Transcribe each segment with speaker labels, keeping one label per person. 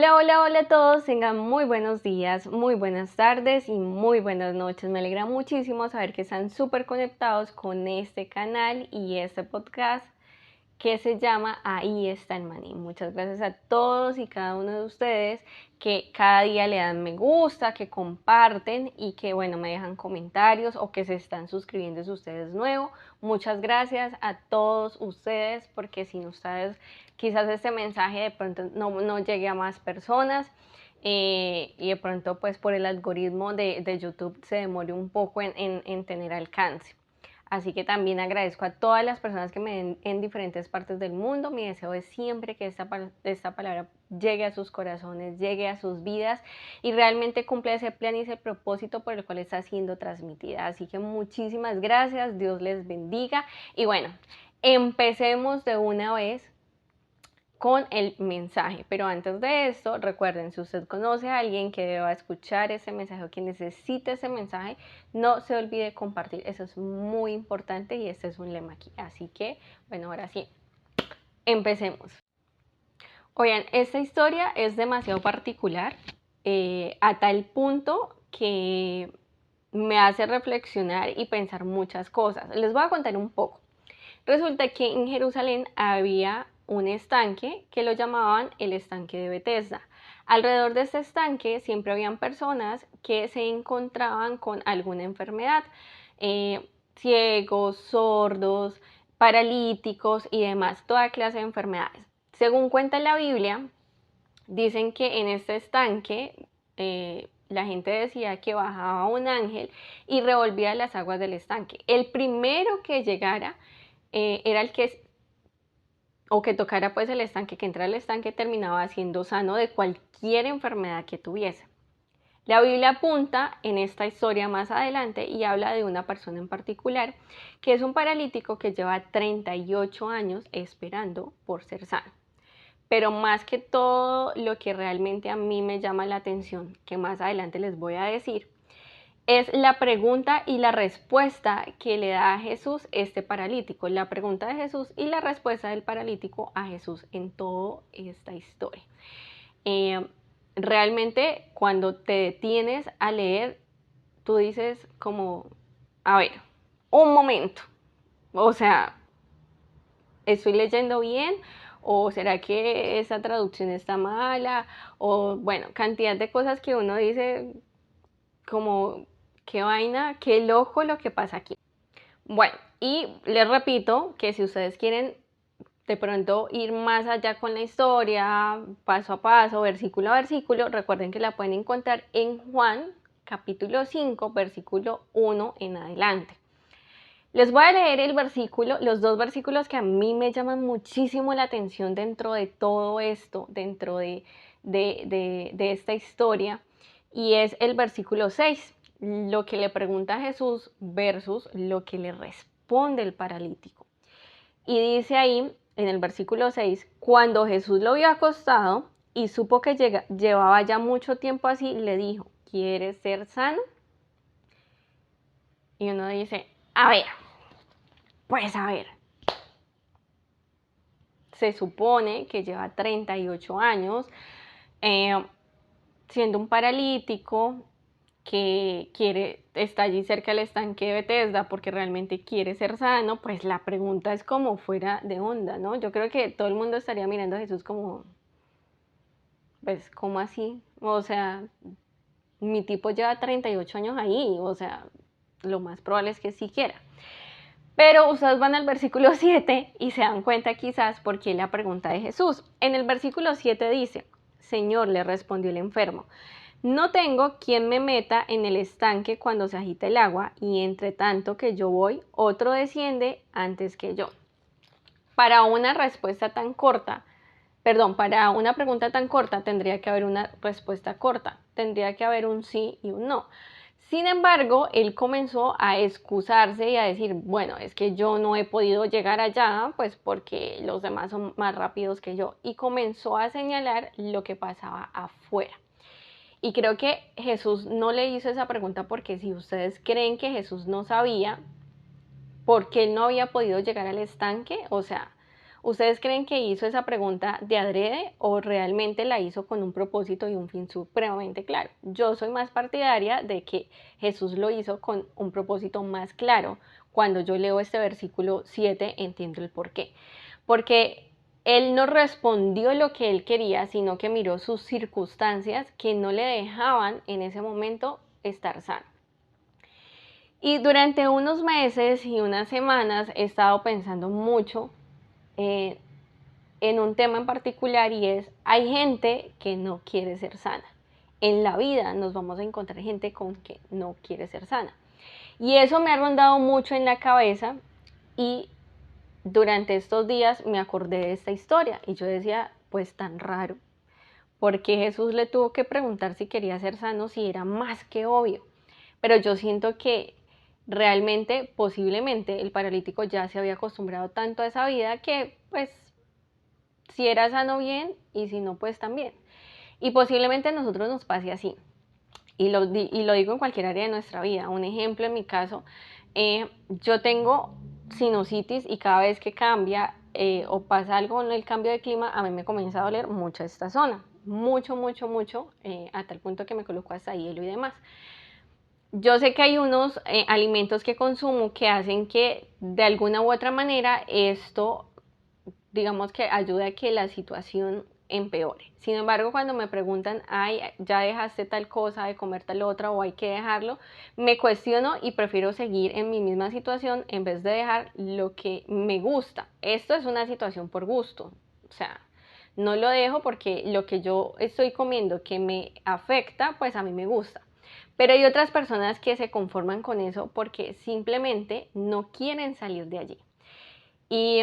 Speaker 1: Hola, hola, hola a todos, tengan muy buenos días, muy buenas tardes y muy buenas noches. Me alegra muchísimo saber que están súper conectados con este canal y este podcast que se llama Ahí está el maní. Muchas gracias a todos y cada uno de ustedes que cada día le dan me gusta, que comparten y que bueno, me dejan comentarios o que se están suscribiendo si ustedes nuevo. Muchas gracias a todos ustedes porque sin ustedes quizás este mensaje de pronto no llegue a más personas. Y de pronto pues por el algoritmo de YouTube se demore un poco en tener alcance. Así que también agradezco a todas las personas que me ven en diferentes partes del mundo. Mi deseo es siempre que esta palabra llegue a sus corazones, llegue a sus vidas y realmente cumpla ese plan y ese propósito por el cual está siendo transmitida. Así que muchísimas gracias, Dios les bendiga. Y bueno, empecemos de una vez con el mensaje. Pero antes de esto, recuerden, si usted conoce a alguien que deba escuchar ese mensaje o que necesite ese mensaje, no se olvide compartir. Eso es muy importante y este es un lema aquí. Así que, bueno, ahora sí, empecemos. Oigan, esta historia es demasiado particular a tal punto que me hace reflexionar y pensar muchas cosas. Les voy a contar un poco. Resulta que en Jerusalén había un estanque que lo llamaban el estanque de Betesda. Alrededor de este estanque siempre habían personas que se encontraban con alguna enfermedad, ciegos, sordos, paralíticos y demás, toda clase de enfermedades. Según cuenta la Biblia, dicen que en este estanque la gente decía que bajaba un ángel y revolvía las aguas del estanque. El primero que llegara era el que, o que tocara pues el estanque, que entrara al estanque, terminaba siendo sano de cualquier enfermedad que tuviese. La Biblia apunta en esta historia más adelante y habla de una persona en particular, que es un paralítico que lleva 38 años esperando por ser sano. Pero más que todo, lo que realmente a mí me llama la atención, que más adelante les voy a decir, es la pregunta y la respuesta que le da a Jesús este paralítico. La pregunta de Jesús y la respuesta del paralítico a Jesús en toda esta historia. Realmente cuando te detienes a leer, tú dices como, a ver, un momento, o sea, ¿estoy leyendo bien? ¿O será que esa traducción está mala? O bueno, cantidad de cosas que uno dice como, qué vaina, qué loco lo que pasa aquí. Bueno, y les repito que si ustedes quieren de pronto ir más allá con la historia, paso a paso, versículo a versículo, recuerden que la pueden encontrar en Juan capítulo 5, versículo 1 en adelante. Les voy a leer el versículo, los dos versículos que a mí me llaman muchísimo la atención dentro de todo esto, dentro de esta historia, y es el versículo 6, lo que le pregunta a Jesús versus lo que le responde el paralítico. Y dice ahí, en el versículo 6, cuando Jesús lo vio acostado y supo que llevaba ya mucho tiempo así, le dijo, ¿quieres ser sano? Y uno dice, a ver, pues a ver, se supone que lleva 38 años siendo un paralítico que está allí cerca del estanque de Betesda porque realmente quiere ser sano, pues la pregunta es como fuera de onda, ¿no? Yo creo que todo el mundo estaría mirando a Jesús como, pues, ¿cómo así? O sea, mi tipo lleva 38 años ahí, o sea, lo más probable es que sí quiera. Pero ustedes van al versículo 7 y se dan cuenta quizás por qué la pregunta de Jesús. En el versículo 7 dice, Señor, le respondió el enfermo, no tengo quien me meta en el estanque cuando se agita el agua y entre tanto que yo voy, otro desciende antes que yo. Para una respuesta tan corta, para una pregunta tan corta tendría que haber una respuesta corta, tendría que haber un sí y un no. Sin embargo, él comenzó a excusarse y a decir, bueno, es que yo no he podido llegar allá, pues porque los demás son más rápidos que yo. Y comenzó a señalar lo que pasaba afuera. Y creo que Jesús no le hizo esa pregunta porque si ustedes creen que Jesús no sabía por qué él no había podido llegar al estanque, o sea, ¿Ustedes creen que hizo esa pregunta de adrede o realmente la hizo con un propósito y un fin supremamente claro? Yo soy más partidaria de que Jesús lo hizo con un propósito más claro. Cuando yo leo este versículo 7 entiendo el por qué. Porque él no respondió lo que él quería, sino que miró sus circunstancias que no le dejaban en ese momento estar sano. Y durante unos meses y unas semanas he estado pensando mucho en un tema en particular, y es, hay gente que no quiere ser sana. En la vida nos vamos a encontrar gente con que no quiere ser sana. Y eso me ha rondado mucho en la cabeza, y durante estos días me acordé de esta historia y yo decía, pues tan raro, porque Jesús le tuvo que preguntar si quería ser sano, si era más que obvio. Pero yo siento que realmente, posiblemente, el paralítico ya se había acostumbrado tanto a esa vida que, pues, si era sano, bien, y si no, pues también. Y posiblemente a nosotros nos pase así. Y lo digo en cualquier área de nuestra vida. Un ejemplo en mi caso, yo tengo sinusitis y cada vez que cambia o pasa algo en el cambio de clima, a mí me comienza a doler mucho esta zona. Mucho, mucho, mucho, a tal punto que me coloco hasta hielo y demás. Yo sé que hay unos alimentos que consumo que hacen que de alguna u otra manera esto, digamos que ayude a que la situación empeore. Sin embargo, cuando me preguntan, ay, ya dejaste tal cosa de comer tal otra o hay que dejarlo, me cuestiono y prefiero seguir en mi misma situación en vez de dejar lo que me gusta. Esto es una situación por gusto, o sea, no lo dejo porque lo que yo estoy comiendo que me afecta, pues a mí me gusta. Pero hay otras personas que se conforman con eso porque simplemente no quieren salir de allí. Y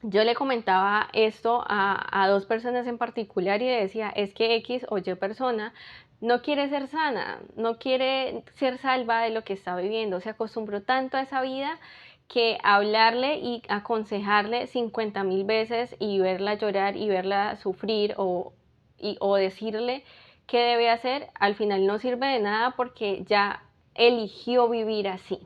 Speaker 1: yo le comentaba esto a dos personas en particular y le decía, es que X o Y persona no quiere ser sana, no quiere ser salva de lo que está viviendo, se acostumbró tanto a esa vida que hablarle y aconsejarle 50.000 veces y verla llorar y verla sufrir o decirle qué debe hacer, al final no sirve de nada porque ya eligió vivir así.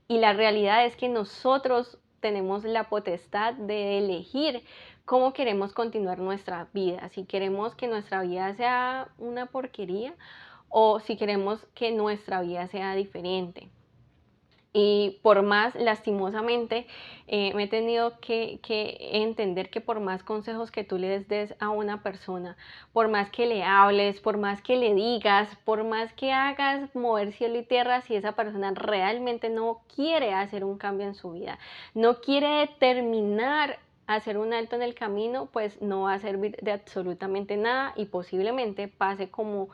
Speaker 1: Y la realidad es que nosotros tenemos la potestad de elegir cómo queremos continuar nuestra vida, si queremos que nuestra vida sea una porquería o si queremos que nuestra vida sea diferente. Y por más, lastimosamente, me he tenido que entender que por más consejos que tú le des a una persona, por más que le hables, por más que le digas, por más que hagas mover cielo y tierra, si esa persona realmente no quiere hacer un cambio en su vida, no quiere determinar hacer un alto en el camino, pues no va a servir de absolutamente nada y posiblemente pase como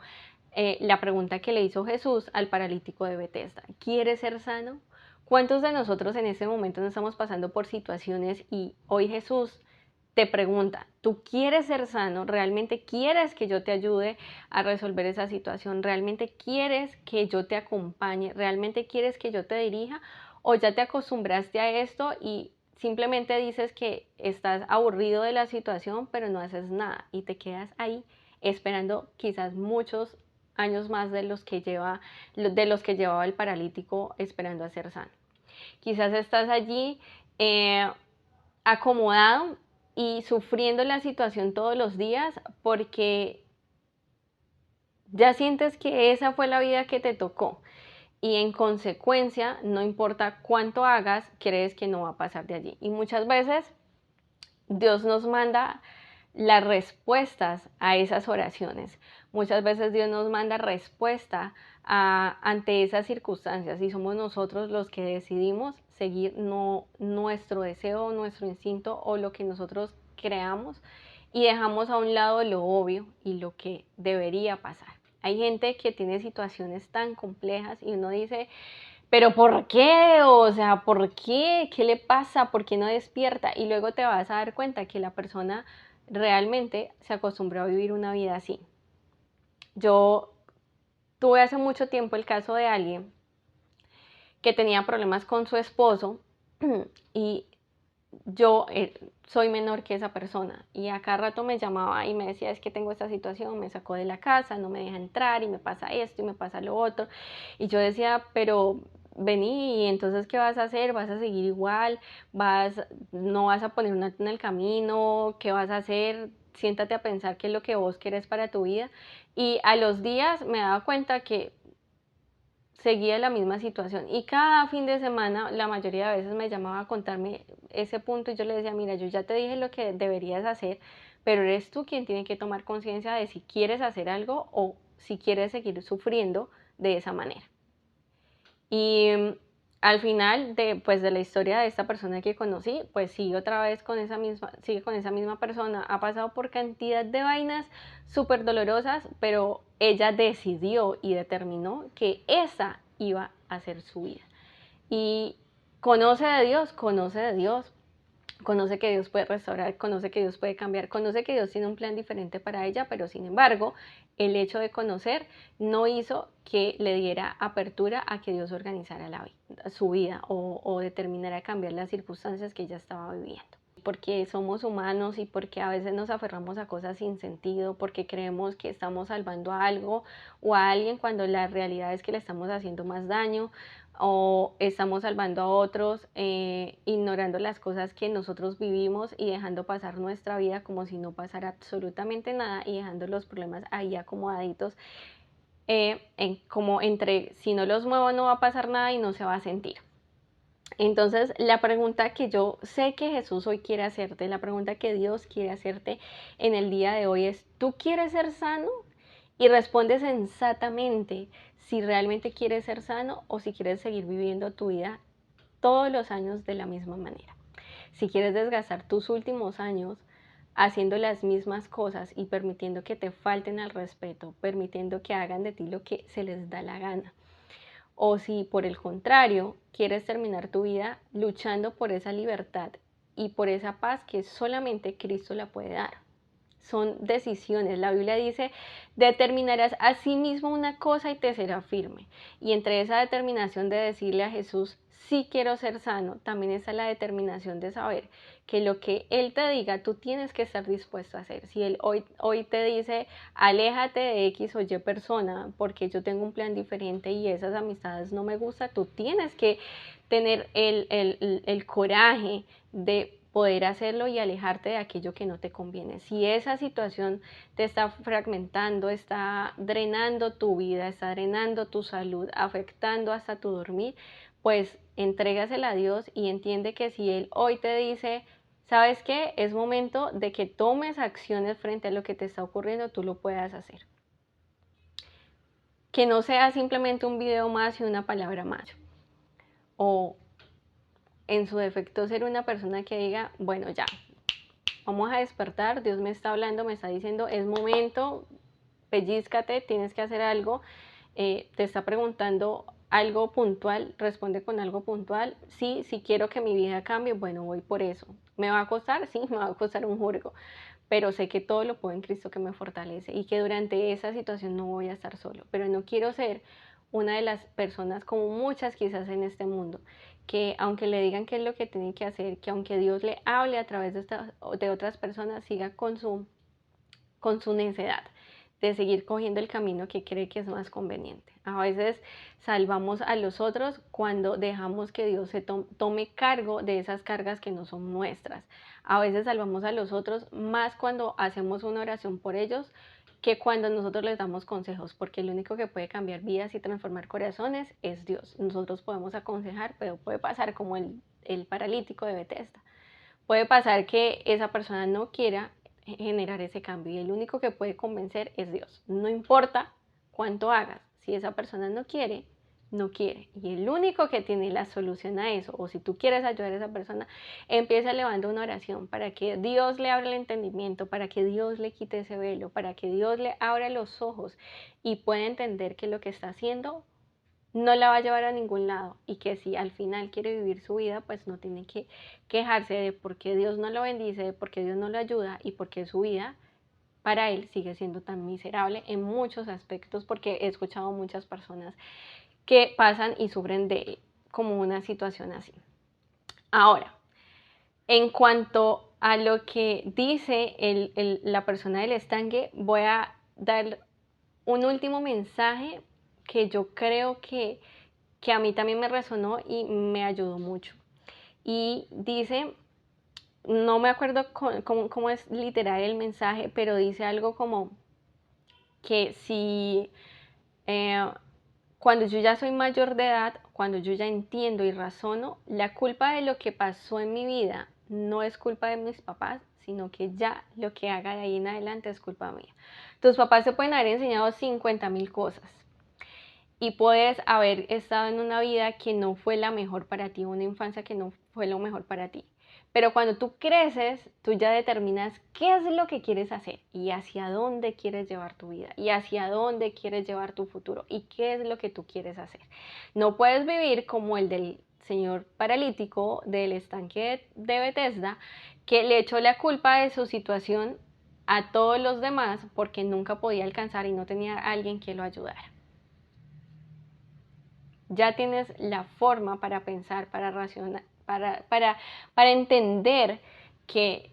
Speaker 1: la pregunta que le hizo Jesús al paralítico de Betesda. ¿Quieres ser sano? ¿Cuántos de nosotros en este momento no estamos pasando por situaciones y hoy Jesús te pregunta, ¿tú quieres ser sano? ¿Realmente quieres que yo te ayude a resolver esa situación? ¿Realmente quieres que yo te acompañe? ¿Realmente quieres que yo te dirija? ¿O ya te acostumbraste a esto y simplemente dices que estás aburrido de la situación, pero no haces nada y te quedas ahí esperando quizás muchos años más de los que llevaba el paralítico esperando a ser sano? Quizás estás allí acomodado y sufriendo la situación todos los días porque ya sientes que esa fue la vida que te tocó y en consecuencia, no importa cuánto hagas, crees que no va a pasar de allí. Y muchas veces Dios nos manda las respuestas a esas oraciones. Muchas veces Dios nos manda respuesta ante esas circunstancias y somos nosotros los que decidimos seguir nuestro deseo, nuestro instinto o lo que nosotros creamos y dejamos a un lado lo obvio y lo que debería pasar. Hay gente que tiene situaciones tan complejas y uno dice, pero ¿por qué? O sea, ¿por qué? ¿Qué le pasa? ¿Por qué no despierta? Y luego te vas a dar cuenta que la persona realmente se acostumbró a vivir una vida así. Yo tuve hace mucho tiempo el caso de alguien que tenía problemas con su esposo y yo soy menor que esa persona y a cada rato me llamaba y me decía, es que tengo esta situación, me sacó de la casa, no me deja entrar y me pasa esto y me pasa lo otro. Y yo decía, pero vení, y entonces, ¿qué vas a hacer? ¿Vas a seguir igual? ¿No vas a poner un alto en el camino? ¿Qué vas a hacer? Siéntate a pensar qué es lo que vos querés para tu vida. Y a los días me daba cuenta que seguía la misma situación y cada fin de semana la mayoría de veces me llamaba a contarme ese punto y yo le decía, mira, yo ya te dije lo que deberías hacer, pero eres tú quien tiene que tomar conciencia de si quieres hacer algo o si quieres seguir sufriendo de esa manera. Y al final de la historia de esta persona que conocí, pues sigue otra vez sigue con esa misma persona, ha pasado por cantidad de vainas súper dolorosas, pero ella decidió y determinó que esa iba a ser su vida. Y conoce de Dios, conoce que Dios puede restaurar, conoce que Dios puede cambiar, conoce que Dios tiene un plan diferente para ella, pero sin embargo, el hecho de conocer no hizo que le diera apertura a que Dios organizara su vida o determinara cambiar las circunstancias que ella estaba viviendo. Porque somos humanos y porque a veces nos aferramos a cosas sin sentido, porque creemos que estamos salvando a algo o a alguien cuando la realidad es que le estamos haciendo más daño, o estamos salvando a otros, ignorando las cosas que nosotros vivimos y dejando pasar nuestra vida como si no pasara absolutamente nada y dejando los problemas ahí acomodaditos, como entre si no los muevo no va a pasar nada y no se va a sentir. Entonces, la pregunta que yo sé que Jesús hoy quiere hacerte, la pregunta que Dios quiere hacerte en el día de hoy es, ¿tú quieres ser sano? Y responde sensatamente si realmente quieres ser sano o si quieres seguir viviendo tu vida todos los años de la misma manera. Si quieres desgastar tus últimos años haciendo las mismas cosas y permitiendo que te falten al respeto, permitiendo que hagan de ti lo que se les da la gana. O si por el contrario quieres terminar tu vida luchando por esa libertad y por esa paz que solamente Cristo la puede dar. Son decisiones. La Biblia dice, determinarás a sí mismo una cosa y te será firme. Y entre esa determinación de decirle a Jesús, sí quiero ser sano, también está la determinación de saber que lo que Él te diga, tú tienes que estar dispuesto a hacer. Si Él hoy te dice, aléjate de X o Y persona porque yo tengo un plan diferente y esas amistades no me gustan, tú tienes que tener el coraje de poder hacerlo y alejarte de aquello que no te conviene. Si esa situación te está fragmentando, está drenando tu vida, está drenando tu salud, afectando hasta tu dormir, pues entrégasela a Dios y entiende que si Él hoy te dice, ¿sabes qué? Es momento de que tomes acciones frente a lo que te está ocurriendo, tú lo puedas hacer. Que no sea simplemente un video más y una palabra más. O en su defecto ser una persona que diga, bueno, ya, vamos a despertar, Dios me está hablando, me está diciendo, es momento, pellízcate, tienes que hacer algo, te está preguntando algo puntual, responde con algo puntual, sí, si quiero que mi vida cambie, bueno, voy por eso. ¿Me va a costar? Sí, me va a costar un jurgo, pero sé que todo lo puedo en Cristo que me fortalece y que durante esa situación no voy a estar solo, pero no quiero ser una de las personas como muchas quizás en este mundo, que aunque le digan qué es lo que tiene que hacer, que aunque Dios le hable a través de otras personas, siga con su necedad de seguir cogiendo el camino que cree que es más conveniente. A veces salvamos a los otros cuando dejamos que Dios se tome cargo de esas cargas que no son nuestras. A veces salvamos a los otros más cuando hacemos una oración por ellos que cuando nosotros les damos consejos, porque el único que puede cambiar vidas y transformar corazones es Dios. Nosotros podemos aconsejar, pero puede pasar como el paralítico de Bethesda. Puede pasar que esa persona no quiera generar ese cambio y el único que puede convencer es Dios. No importa cuánto hagas, si esa persona no quiere, no quiere. Y el único que tiene la solución a eso, o si tú quieres ayudar a esa persona, empieza elevando una oración para que Dios le abra el entendimiento, para que Dios le quite ese velo, para que Dios le abra los ojos y pueda entender que lo que está haciendo no la va a llevar a ningún lado y que si al final quiere vivir su vida, pues no tiene que quejarse de por qué Dios no lo bendice, de por qué Dios no lo ayuda y por qué su vida para él sigue siendo tan miserable en muchos aspectos, porque he escuchado muchas personas que pasan y sufren de como una situación así. Ahora, en cuanto a lo que dice la persona del estanque, voy a dar un último mensaje que yo creo que que a mí también me resonó y me ayudó mucho. Y dice, no me acuerdo cómo es literal el mensaje, pero dice algo como que si eh, cuando yo ya soy mayor de edad, cuando yo ya entiendo y razono, la culpa de lo que pasó en mi vida no es culpa de mis papás, sino que ya lo que haga de ahí en adelante es culpa mía. Tus papás te pueden haber enseñado 50.000 cosas y puedes haber estado en una vida que no fue la mejor para ti, una infancia que no fue lo mejor para ti. Pero cuando tú creces, tú ya determinas qué es lo que quieres hacer y hacia dónde quieres llevar tu vida y hacia dónde quieres llevar tu futuro y qué es lo que tú quieres hacer. No puedes vivir como el del señor paralítico del estanque de Bethesda, que le echó la culpa de su situación a todos los demás porque nunca podía alcanzar y no tenía a alguien que lo ayudara. Ya tienes la forma para pensar, para racionar, para entender que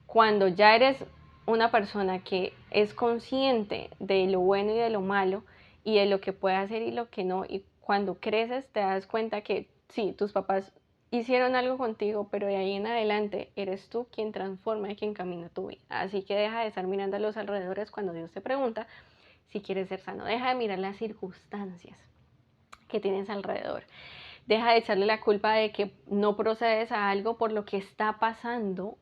Speaker 1: cuando ya eres una persona que es consciente de lo bueno y de lo malo y de lo que puede hacer y lo que no, y cuando creces te das cuenta que sí, tus papás hicieron algo contigo, pero de ahí en adelante eres tú quien transforma y quien camina tu vida. Así que deja de estar mirando a los alrededores cuando Dios te pregunta si quieres ser sano. Deja de mirar las circunstancias que tienes alrededor. Deja de echarle la culpa de que no procedes a algo por lo que está pasando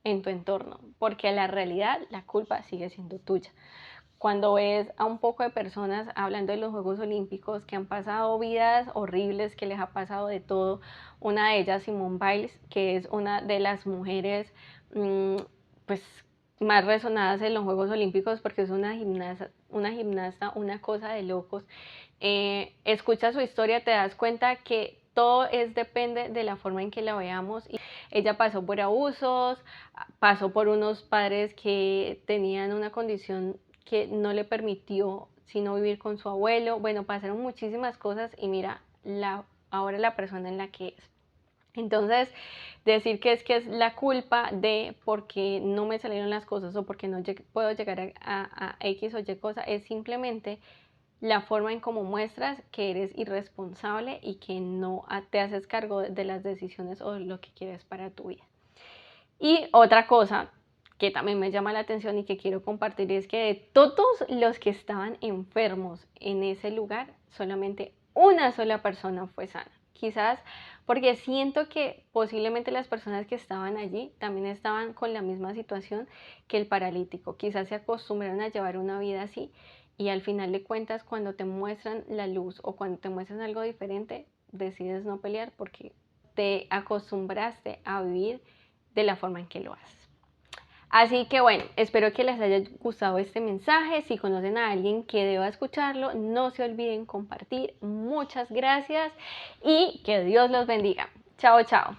Speaker 1: en tu entorno, porque la realidad, la culpa sigue siendo tuya. Cuando ves a un poco de personas hablando de los Juegos Olímpicos que han pasado vidas horribles, que les ha pasado de todo, una de ellas Simone Biles, que es una de las mujeres pues más resonadas en los Juegos Olímpicos porque es una gimnasta, una cosa de locos. Escuchas su historia, te das cuenta que todo depende de la forma en que la veamos. Ella pasó por abusos, pasó por unos padres que tenían una condición que no le permitió sino vivir con su abuelo. Bueno, pasaron muchísimas cosas y mira ahora la persona en la que es. Entonces, decir que es la culpa de porque no me salieron las cosas o porque no puedo llegar a X o Y cosa es simplemente la forma en cómo muestras que eres irresponsable y que no te haces cargo de las decisiones o lo que quieres para tu vida. Y otra cosa que también me llama la atención y que quiero compartir es que de todos los que estaban enfermos en ese lugar, solamente una sola persona fue sana. Quizás porque siento que posiblemente las personas que estaban allí también estaban con la misma situación que el paralítico. Quizás se acostumbraron a llevar una vida así y al final de cuentas cuando te muestran la luz o cuando te muestran algo diferente, decides no pelear porque te acostumbraste a vivir de la forma en que lo haces. Así que bueno, espero que les haya gustado este mensaje. Si conocen a alguien que deba escucharlo, no se olviden compartir. Muchas gracias y que Dios los bendiga. Chao, chao.